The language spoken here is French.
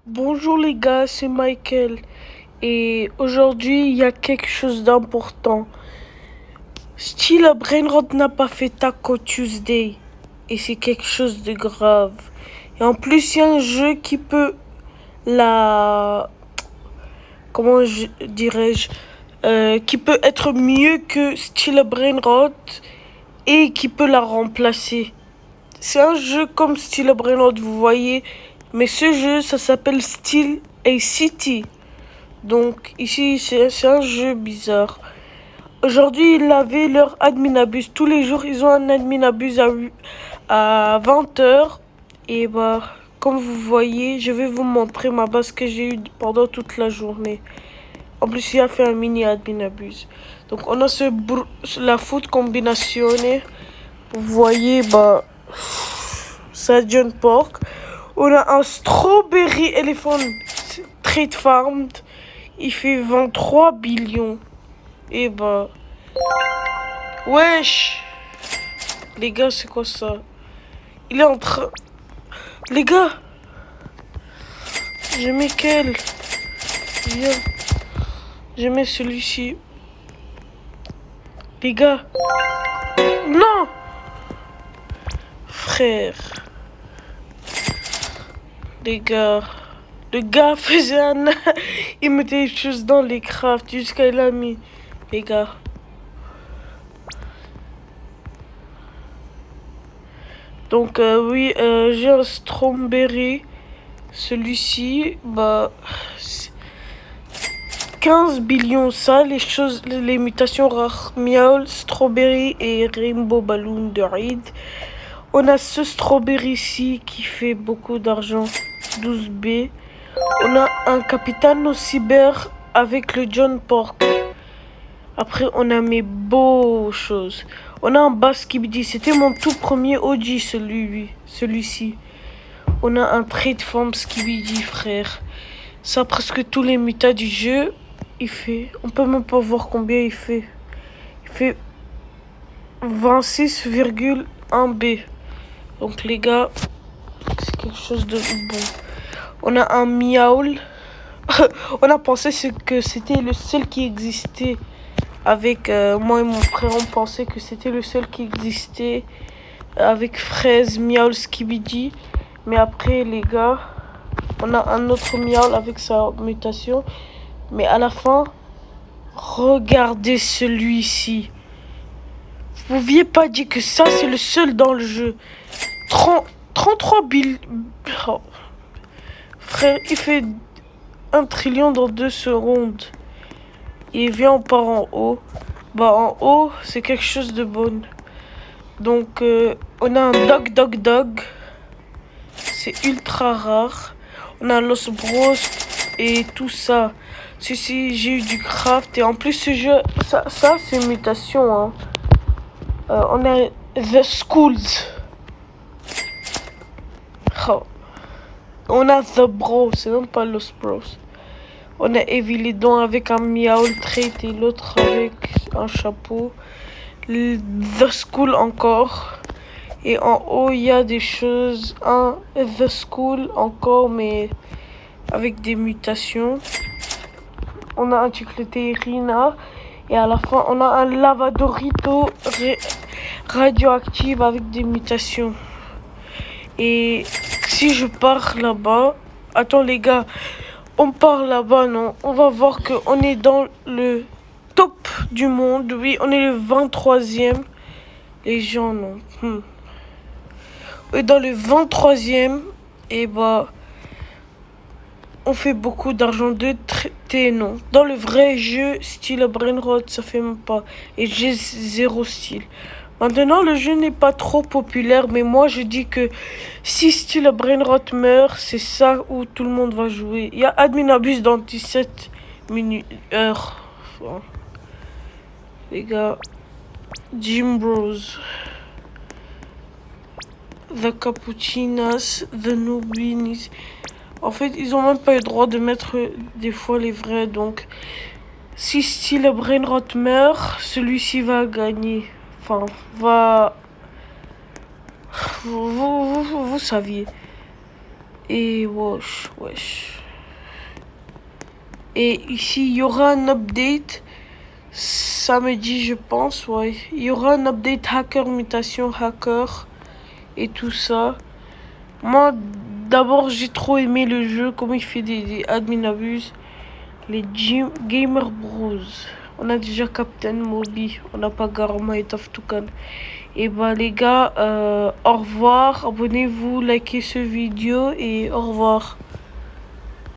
Bonjour les gars, c'est Michael et aujourd'hui il y a quelque chose d'important. Style Brainrot n'a pas fait Taco Tuesday et c'est quelque chose de grave. Et en plus il y a un jeu qui peut la... dirais-je qui peut être mieux que Style Brainrot et qui peut la remplacer. C'est un jeu comme Style Brainrot, vous voyez, mais ce jeu ça s'appelle Steel A City. Donc ici c'est un jeu bizarre. Aujourd'hui ils avaient leur admin abuse. Tous les jours ils ont un admin abuse à 20h. Et bah comme vous voyez je vais vous montrer ma base que j'ai eue pendant toute la journée. En plus il a fait un mini admin abuse. Donc on a la foot combinazione. Vous voyez bah ça John Pork. On a un strawberry elephant trade farmed. Il fait 23 billions. Et bah... Wesh. Les gars, c'est quoi ça? Il est en train... Les gars. Je mets quel? Viens. Je mets celui-ci. Les gars. Non. Frère. Les gars. Le gars faisait un... Il mettait des choses dans les crafts jusqu'à il a mis. Les gars. Donc oui, j'ai un strawberry. Celui-ci, bah... 15 billions ça, les mutations rares. Miaul, strawberry et rainbow balloon de Reed. On a ce strawberry-ci qui fait beaucoup d'argent. 12B. On a un Capitano Cyber avec le John Pork. Après, on a mes beaux choses. On a un Bass qui me dit, c'était mon tout premier OG, celui-ci. On a un Trade Farm Skibidi, frère. Ça, presque tous les mutas du jeu, il fait... On peut même pas voir combien il fait. Il fait 26,1B. Donc, les gars, c'est quelque chose de bon. On a un Miaul. On a pensé que c'était le seul qui existait. Avec moi et mon frère, on pensait que c'était le seul qui existait. Avec fraise, miaul, skibidi. Mais après, les gars, on a un autre miaul avec sa mutation. Mais à la fin, regardez celui-ci. Vous pouviez pas dire que ça, c'est le seul dans le jeu. 33 billes. Oh. Frère, il fait 1 trillion dans 2 secondes. Il vient, on part en haut. Bah, en haut, c'est quelque chose de bon. Donc, on a un dog. C'est ultra rare. On a Los Bros et tout ça. Si, j'ai eu du craft. Et en plus, ce jeu, ça c'est une mutation. Hein. On a The Schools. Oh. On a The Bros, c'est même pas Los Bros. On a Evilidon avec un miaul trait et l'autre avec un chapeau. The School encore. Et en haut, il y a des choses. Un The School encore, mais avec des mutations. On a un Chicleterina. Et à la fin, on a un Lavadorito radioactif avec des mutations. Et si je pars là-bas... Attends les gars, on part là-bas, non? On va voir qu'on est dans le top du monde. Oui, on est le 23e. Les gens, non. Et dans le 23e, et bah, on fait beaucoup d'argent de traité, non. Dans le vrai jeu, style Brainrot, ça fait même pas. Et j'ai 0 style. Maintenant, le jeu n'est pas trop populaire, mais moi, je dis que si style Brainrot meurt, c'est ça où tout le monde va jouer. Il y a admin abuse dans 17 minutes, heures. Enfin, les gars, Jim Bros. The Cappuccinas, The Nubinis. En fait, ils ont même pas eu le droit de mettre des fois les vrais. Donc, si style Brainrot meurt, celui-ci va gagner. Enfin, va... Vous saviez. Et wesh, wesh. Et ici, il y aura un update samedi, je pense, ouais. Il y aura un update hacker, mutation hacker et tout ça. Moi, d'abord, j'ai trop aimé le jeu, comment il fait des admin abuse. Les Gamer Bros. On a déjà Captain Moby, on n'a pas Garma et Taftukan. Et bah les gars, au revoir, abonnez-vous, likez ce vidéo et au revoir.